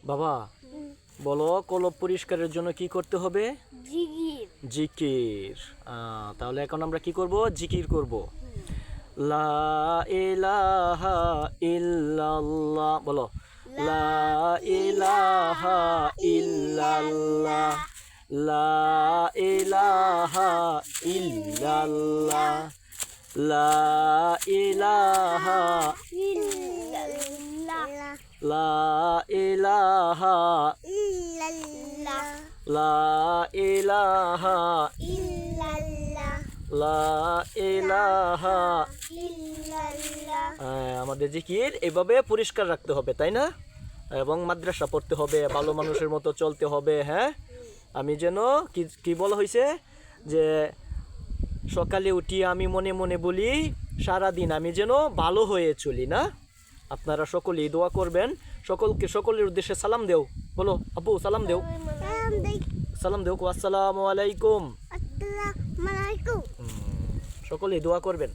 বাবা বলো, কলব পরিষ্কারের জন্য কি করতে হবে? জিগির। জিকির। তাহলে এখন আমরা কি করব? জিকির করব। লা ইলাহা ইল্লাল্লাহ বলো। লা ইলাহা ইল্লাল্লাহ। লা ইলাহা ইল্লাল্লাহ। লা ইলাহা ইল্লাল্লাহ। লা ইলাহা ইল্লাল্লাহ। লা ইলাহা ইল্লাল্লাহ। লা ইলাহা। ইল্লাল্লাহ। আমাদের জিকির এভাবে পরিষ্কার রাখতে হবে, তাই না? এবং মাদ্রাসা পড়তে হবে, ভালো মানুষের মতো চলতে হবে। হ্যাঁ, আমি যেন কি কি বলা হয়েছে যে সকালে উঠি আমি মনে মনে বলি সারাদিন আমি যেন ভালো হয়ে চলি। না, আপনারা সকলেই দোয়া করবেন। সকলের উদ্দেশ্যে সালাম দেও। বলো আব্বু, সালাম দেও। সালাম দেও। আসসালামু আলাইকুম। আসসালামু আলাইকুম। সকলেই দোয়া করবেন।